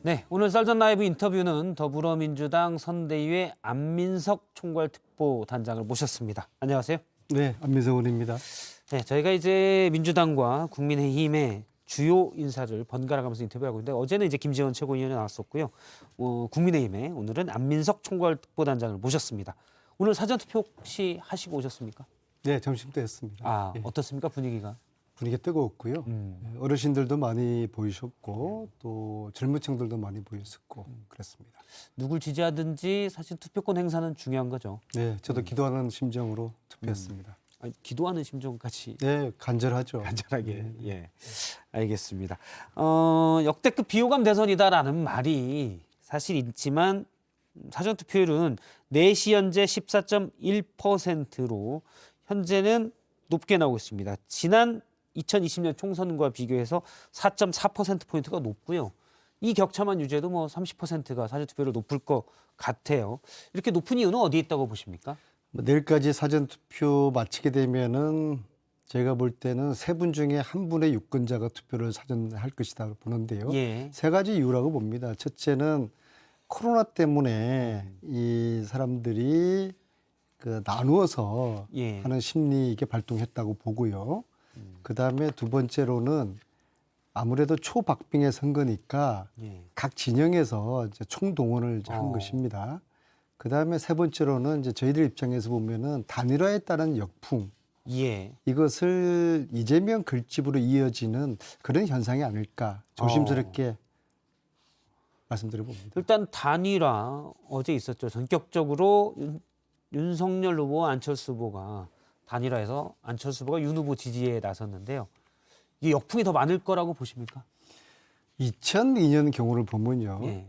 네, 오늘 썰전 라이브 인터뷰는 더불어민주당 선대위의 안민석 총괄특보단장을 모셨습니다. 안녕하세요. 네, 안민석 의원입니다. 네, 저희가 이제 민주당과 국민의힘의 주요 인사를 번갈아 가면서 인터뷰하고 있는데 어제는 이제 김재원 최고위원이 나왔었고요. 국민의힘에 오늘은 안민석 총괄특보단장을 모셨습니다. 오늘 사전투표 혹시 하시고 오셨습니까? 네, 점심 때 했습니다. 예, 어떻습니까? 분위기가? 분위기가 뜨거웠고요. 어르신들도 많이 보이셨고 또 젊은 층들도 많이 보였었고 그랬습니다. 누굴 지지하든지 사실 투표권 행사는 중요한 거죠. 네, 저도 기도하는 심정으로 투표했습니다. 아니, 기도하는 심정까지 네, 간절하죠. 간절하게. 예, 알겠습니다. 역대급 비호감 대선이다라는 말이 사실 있지만 사전 투표율은 4시 현재 14.1%로 현재는 높게 나오고 있습니다. 지난 2020년 총선과 비교해서 4.4%포인트가 높고요. 이 격차만 유지해도 뭐 30%가 사전 투표율 높을 것 같아요. 이렇게 높은 이유는 어디에 있다고 보십니까? 내일까지 사전 투표 마치게 되면은 제가 볼 때는 3분 중에 1분의 유권자가 투표를 사전할 것이다 보는데요. 예. 3가지 이유라고 봅니다. 첫째는 코로나 때문에 이 사람들이 나누어서 예. 하는 심리 이게 발동했다고 보고요. 그다음에 두 번째로는 아무래도 초박빙의 선거니까 예. 각 진영에서 이제 총동원을 이제 한 것입니다. 그다음에 세 번째로는 이제 저희들 입장에서 보면은 단일화에 따른 역풍 예. 이것을 이재명 결집으로 이어지는 그런 현상이 아닐까 조심스럽게 말씀드려 봅니다. 일단 단일화 어제 있었죠. 전격적으로 윤석열 후보와 안철수 후보가 단일화해서 안철수 후보가 윤 후보 지지에 나섰는데요. 이게 역풍이 더 많을 거라고 보십니까? 2002년 경우를 보면요. 예.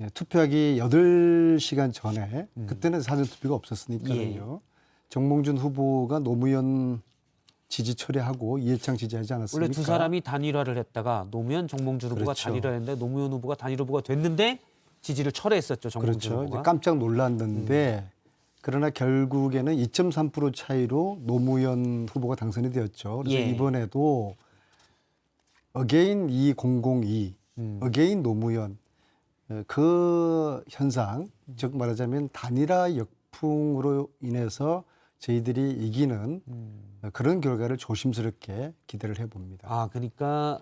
예, 투표하기 8시간 전에 그때는 사전투표가 없었으니까요. 정몽준 후보가 노무현 지지 철회하고 이해창 지지하지 않았습니까? 원래 두 사람이 단일화를 했다가 노무현 정몽준 후보가 그렇죠. 단일화를 했는데 노무현 후보가 단일 후보가 됐는데 지지를 철회했었죠. 정몽준 그렇죠. 후보가. 이제 깜짝 놀랐는데 그러나 결국에는 2.3% 차이로 노무현 후보가 당선이 되었죠. 그래서 예. 이번에도 어게인 2002, 어게인 노무현 그 현상, 즉 말하자면 단일화 역풍으로 인해서 저희들이 이기는 그런 결과를 조심스럽게 기대를 해봅니다. 아, 그러니까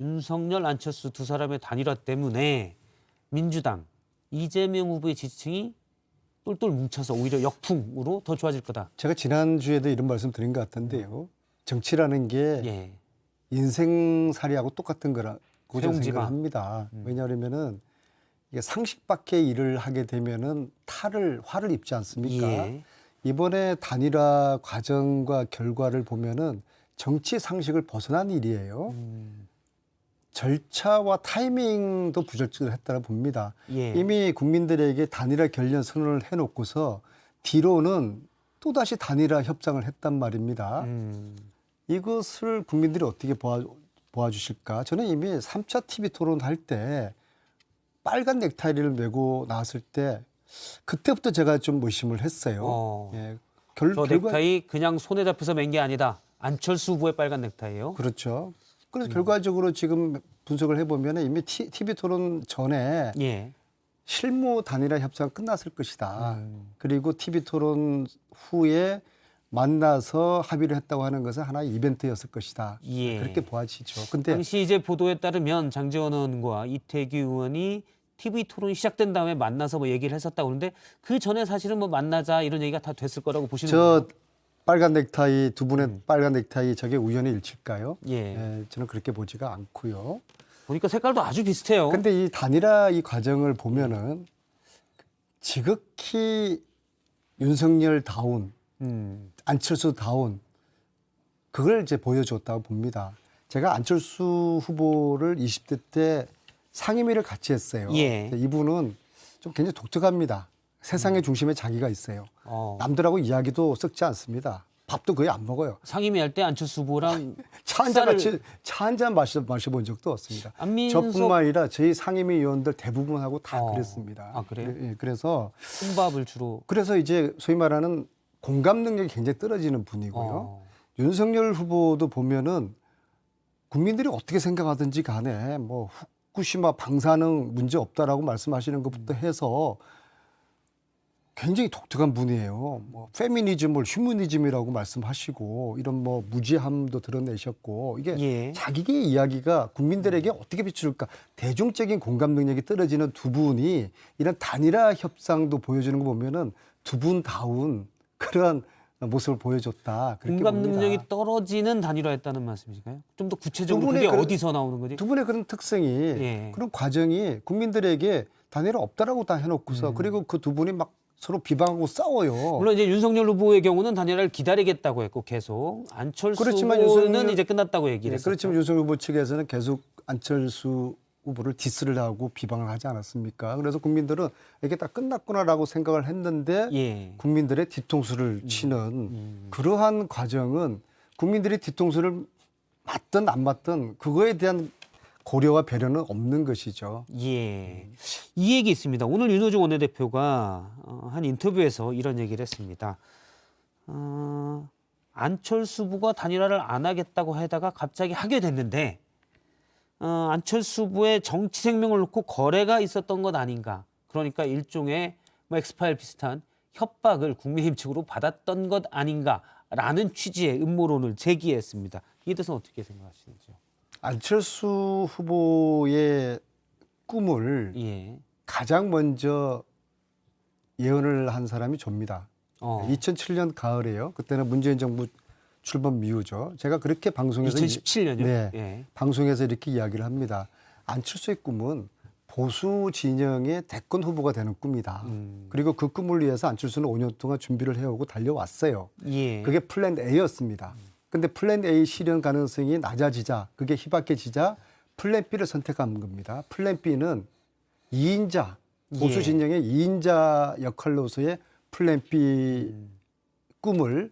윤석열, 안철수 두 사람의 단일화 때문에 민주당, 이재명 후보의 지지층이 똘똘 뭉쳐서 오히려 역풍으로 더 좋아질 거다. 제가 지난주에도 이런 말씀 드린 것 같은데요. 정치라는 게 예. 인생살이하고 똑같은 거라고 저는 세옹지마. 생각합니다. 왜냐하면은 이게 상식 밖의 일을 하게 되면은 화를 입지 않습니까? 예. 이번에 단일화 과정과 결과를 보면은 정치 상식을 벗어난 일이에요. 절차와 타이밍도 부적절했다고 봅니다. 예. 이미 국민들에게 단일화 결련 선언을 해놓고서 뒤로는 또다시 단일화 협상을 했단 말입니다. 이것을 국민들이 어떻게 보아주실까? 저는 이미 3차 TV 토론 할 때 빨간 넥타이를 메고 나왔을 때 그때부터 제가 좀 의심을 했어요. 예, 저 넥타이 그냥 손에 잡혀서 맨 게 아니다. 안철수 후보의 빨간 넥타이예요. 그렇죠. 그래서 결과적으로 지금 분석을 해보면 이미 TV 토론 전에 예. 실무 단일화 협상 끝났을 것이다. 그리고 TV 토론 후에 만나서 합의를 했다고 하는 것은 하나의 이벤트였을 것이다. 예. 그렇게 보아지죠. 근데 당시 이제 보도에 따르면 장제원 의원과 이태규 의원이 TV 토론이 시작된 다음에 만나서 뭐 얘기를 했었다고 그러는데 그 전에 사실은 뭐 만나자 이런 얘기가 다 됐을 거라고 보시는 거예요? 저 빨간 넥타이 두 분의 빨간 넥타이 저게 우연의 일치일까요? 예. 저는 그렇게 보지가 않고요. 보니까 색깔도 아주 비슷해요. 근데 이 단일화 이 과정을 보면은 지극히 윤석열 다운, 안철수 다운 그걸 이제 보여줬다고 봅니다. 제가 안철수 후보를 20대 때 상임위를 같이 했어요. 예. 이분은 좀 굉장히 독특합니다. 세상의 중심에 자기가 있어요. 남들하고 이야기도 섞지 않습니다. 밥도 거의 안 먹어요. 상임위 할 때 안철수 후보랑 차 한 잔 마셔본 적도 없습니다. 안민석 저뿐만 아니라 저희 상임위 의원들 대부분하고 다 그랬습니다. 아, 그래요? 예, 그래서 혼밥을 주로. 이제 소위 말하는 공감 능력이 굉장히 떨어지는 분이고요. 윤석열 후보도 보면은 국민들이 어떻게 생각하든지 간에 뭐 후쿠시마 방사능 문제 없다라고 말씀하시는 것부터 해서 굉장히 독특한 분이에요. 뭐 페미니즘을 휴머니즘이라고 말씀하시고 이런 뭐 무지함도 드러내셨고 이게 예. 자기의 이야기가 국민들에게 어떻게 비출까 대중적인 공감 능력이 떨어지는 두 분이 이런 단일화 협상도 보여주는 거 보면은 두 분다운 그런 모습을 보여줬다. 그렇게 공감 봅니다. 능력이 떨어지는 단일화였다는 말씀이실까요? 좀 더 구체적으로 두 분의 그게 그- 어디서 나오는 거지? 두 분의 그런 특성이 예. 그런 과정이 국민들에게 단일화 없다라고 다 해놓고서 그리고 그 두 분이 막 서로 비방하고 싸워요. 물론 이제 윤석열 후보의 경우는 단일화를 기다리겠다고 했고 계속 안철수 그렇지만 후보는 윤석열- 이제 끝났다고 얘기를 네, 했었죠. 그렇지만 윤석열 후보 측에서는 계속 안철수 후보를 디스를 하고 비방을 하지 않았습니까? 그래서 국민들은 이게 다 끝났구나라고 생각을 했는데 예. 국민들의 뒤통수를 치는 그러한 과정은 국민들이 뒤통수를 맞든 안 맞든 그거에 대한 고려와 배려는 없는 것이죠. 예. 이 얘기 있습니다. 오늘 윤호중 원내대표가 한 인터뷰에서 이런 얘기를 했습니다. 안철수 후보가 단일화를 안 하겠다고 하다가 갑자기 하게 됐는데 안철수 후보의 정치 생명을 놓고 거래가 있었던 것 아닌가. 그러니까 일종의 뭐 엑스파일 비슷한 협박을 국민의힘 측으로 받았던 것 아닌가라는 취지의 음모론을 제기했습니다. 이에 대해서 어떻게 생각하시는지요? 안철수 후보의 꿈을 예. 가장 먼저 예언을 한 사람이 접니다. 2007년 가을에요. 그때는 문재인 정부 출범 이후죠. 제가 그렇게 방송에서 2017년요? 네, 예. 방송에서 이렇게 이야기를 합니다. 안철수의 꿈은 보수 진영의 대권 후보가 되는 꿈이다. 그리고 그 꿈을 위해서 안철수는 5년 동안 준비를 해오고 달려왔어요. 예. 그게 플랜 A였습니다. 근데 플랜 A 실현 가능성이 낮아지자, 그게 희박해지자 플랜 B를 선택한 겁니다. 플랜 B는 2인자, 보수 예. 진영의 2인자 역할로서의 플랜 B 꿈을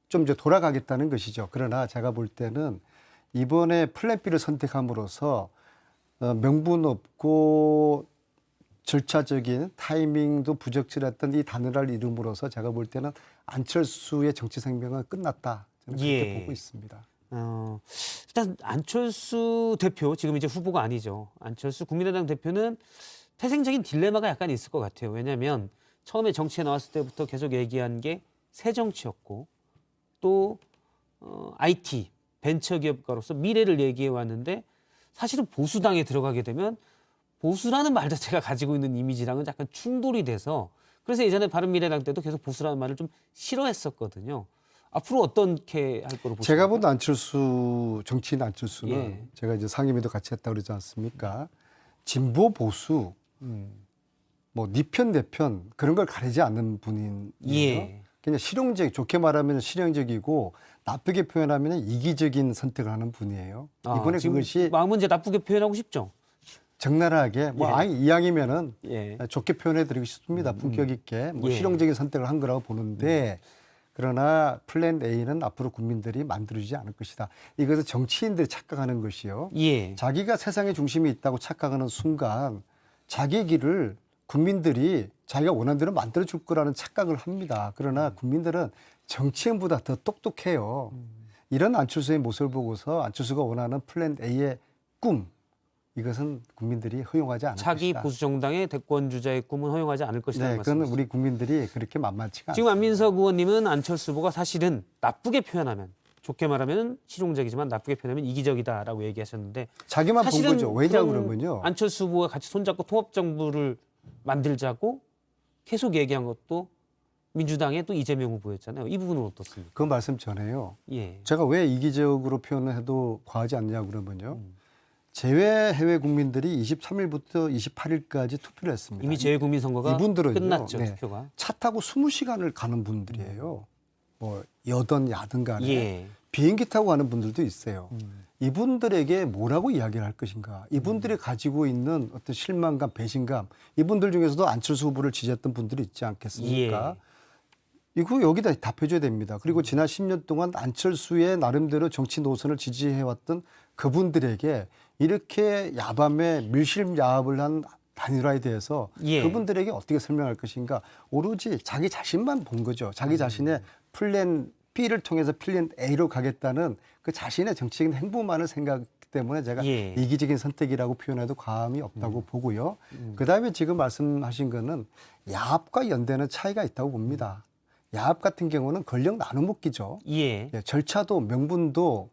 좀 이제 돌아가겠다는 것이죠. 그러나 제가 볼 때는 이번에 플랜 B를 선택함으로써 명분 없고 절차적인 타이밍도 부적절했던 이 단일화를 이름으로써 제가 볼 때는 안철수의 정치 생명은 끝났다. 저는 그렇게 예. 보고 있습니다. 일단 안철수 대표 지금 이제 후보가 아니죠. 안철수 국민의당 대표는 태생적인 딜레마가 약간 있을 것 같아요. 왜냐하면 처음에 정치에 나왔을 때부터 계속 얘기한 게 새 정치였고 또 IT 벤처기업가로서 미래를 얘기해 왔는데 사실은 보수당에 들어가게 되면 보수라는 말 자체가 가지고 있는 이미지랑은 약간 충돌이 돼서 그래서 예전에 바른미래당 때도 계속 보수라는 말을 좀 싫어했었거든요. 앞으로 어떻게 할 거로 보십니까? 제가 본 안철수 정치인 안철수는 예. 제가 이제 상임위도 같이 했다 그러지 않습니까? 진보 보수 뭐 니 편 내 편 그런 걸 가리지 않는 분이에요. 예. 그냥 실용적 좋게 말하면 실용적이고 나쁘게 표현하면 이기적인 선택을 하는 분이에요. 이번에 지금 그것이 마음은 이제 나쁘게 표현하고 싶죠. 적나라하게 뭐 예. 아니 이왕이면은 예. 좋게 표현해드리고 싶습니다. 품격 있게 뭐 예. 실용적인 선택을 한 거라고 보는데 그러나 플랜 A는 앞으로 국민들이 만들어주지 않을 것이다. 이것은 정치인들이 착각하는 것이요. 예. 자기가 세상의 중심에 있다고 착각하는 순간 자기 길을 국민들이 자기가 원하는 대로 만들어줄 거라는 착각을 합니다. 그러나 국민들은 정치인보다 더 똑똑해요. 이런 안철수의 모습을 보고서 안철수가 원하는 플랜 A의 꿈 이것은 국민들이 허용하지 않을 차기 것이다. 보수 정당의 대권 주자의 꿈은 허용하지 않을 것이라는 네, 그건 말씀이시죠. 우리 국민들이 그렇게 만만치가 지금 않습니다. 안민석 의원님은 안철수 후보가 사실은 나쁘게 표현하면 좋게 말하면 실용적이지만 나쁘게 표현하면 이기적이다라고 얘기하셨는데 자기만 본 사실은 거죠. 왜냐 그런 그러면요. 안철수 후보가 같이 손잡고 통합정부를 만들자고 계속 얘기한 것도 민주당의 또 이재명 후보였잖아요. 이 부분은 어떻습니까? 그 말씀 전에요. 예. 제가 왜 이기적으로 표현을 해도 과하지 않냐 그러면요. 제외 해외 국민들이 23일부터 28일까지 투표를 했습니다. 이미 재외국민 선거가 이분들은요, 끝났죠. 네. 투표가. 차 타고 20시간을 가는 분들이에요. 뭐 여든 야든 간에 예. 비행기 타고 가는 분들도 있어요. 이분들에게 뭐라고 이야기를 할 것인가? 이분들이 가지고 있는 어떤 실망감, 배신감, 이분들 중에서도 안철수 후보를 지지했던 분들이 있지 않겠습니까? 이거 여기다 답해줘야 됩니다. 그리고 지난 10년 동안 안철수의 나름대로 정치 노선을 지지해왔던 그분들에게 이렇게 야밤에 밀실야합을 한 단일화에 대해서 예. 그분들에게 어떻게 설명할 것인가? 오로지 자기 자신만 본 거죠. 자기 자신의 플랜 B를 통해서 플랜 A로 가겠다는 그 자신의 정치적인 행보만을 때문에 제가 예. 이기적인 선택이라고 표현해도 과함이 없다고 보고요. 그다음에 지금 말씀하신 거는 야합과 연대는 차이가 있다고 봅니다. 야합 같은 경우는 권력 나눠먹기죠. 예. 예, 절차도 명분도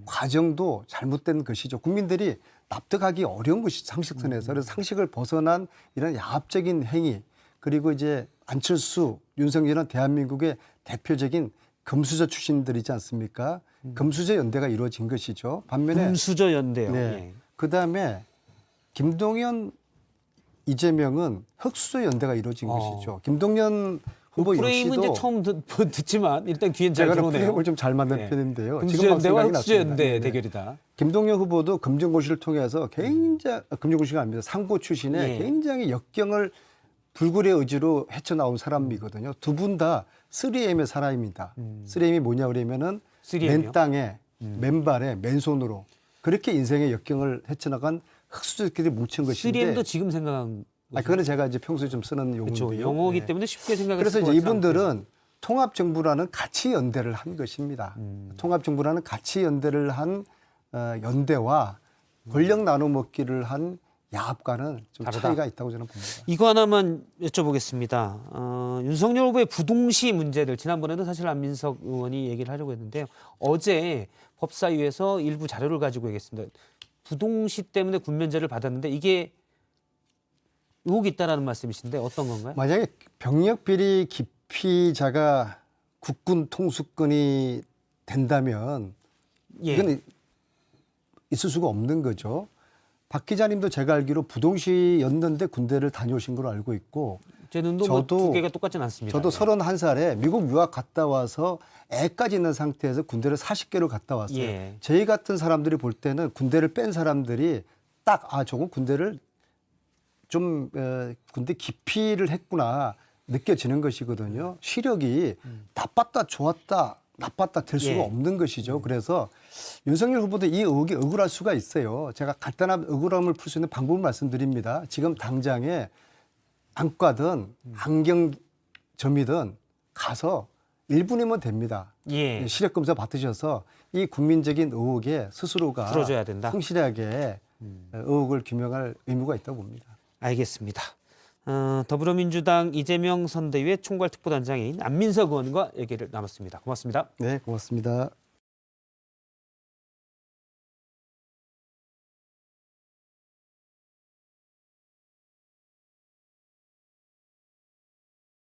과정도 잘못된 것이죠. 국민들이 납득하기 어려운 것이 상식선에서. 그래서 상식을 벗어난 이런 야합적인 행위, 그리고 이제 안철수, 윤석열은 대한민국의 대표적인 금수저 출신들이지 않습니까? 금수저 연대가 이루어진 것이죠. 반면에 금수저 연대요. 네. 예. 그다음에 김동연, 이재명은 흑수저 연대가 이루어진 것이죠. 김동연 후보 프레임은 이제 역시도 처음 듣지만 일단 귀엔 잘 제가 들어오네요. 프레임을 좀 잘 만든 네. 편인데요. 금수저 연대와 생각이 흑수저 났습니다. 연대 네네. 대결이다. 김동연 후보도 금정고시를 통해서 굉장히 금정고시가 아닙니다. 상고 출신의 예. 굉장히 역경을 불굴의 의지로 헤쳐나온 사람이거든요. 두 분 다 3M의 사람입니다. 3M이 뭐냐 그러면은 3M 이요? 맨 땅에 맨발에 맨손으로 그렇게 인생의 역경을 헤쳐나간 흑수저들이 뭉친 것인데 3M도 지금 생각한 그거는 제가 이제 평소에 좀 쓰는 그렇죠. 용어인데요. 영어이기 네. 때문에 쉽게 생각할 그래서 수 이제 이분들은 통합정부라는 가치 연대를 한 것입니다. 통합정부라는 가치 연대를 한 연대와 권력 나눠먹기를 한 야합과는 좀 다르다. 차이가 있다고 저는 봅니다. 이거 하나만 여쭤보겠습니다. 윤석열 후보의 부동시 문제들 지난번에도 사실 안민석 의원이 얘기를 하려고 했는데요. 어제 법사위에서 일부 자료를 가지고 얘기했습니다. 부동시 때문에 군면제를 받았는데 이게 의혹이 있다라는 말씀이신데 어떤 건가요? 만약에 병력 비리 기피자가 국군 통수권이 된다면 예. 이건 있을 수가 없는 거죠. 박 기자님도 제가 알기로 부동시였는데 군대를 다녀오신 걸로 알고 있고 제 눈도 저도- 두 개가 똑같진 않습니다. 저도 예. 31살에 미국 유학 갔다 와서 애까지 있는 상태에서 군대를 40개로 갔다 왔어요. 예. 저희 같은 사람들이 볼 때는 군대를 뺀 사람들이 딱 저건 군대를 좀 군대 기피를 했구나 느껴지는 것이거든요. 시력이 나빴다 좋았다 나빴다 될 수가 예. 없는 것이죠. 그래서 윤석열 후보도 이 의혹이 억울할 수가 있어요. 제가 간단한 억울함을 풀 수 있는 방법을 말씀드립니다. 지금 당장에 안과든 안경점이든 가서 1분이면 됩니다. 예. 시력 검사 받으셔서 이 국민적인 의혹에 스스로가 풀어줘야 된다. 성실하게 의혹을 규명할 의무가 있다고 봅니다. 알겠습니다. 더불어민주당 이재명 선대위의 총괄특보단장인 안민석 의원과 얘기를 나눴습니다. 고맙습니다. 네, 고맙습니다.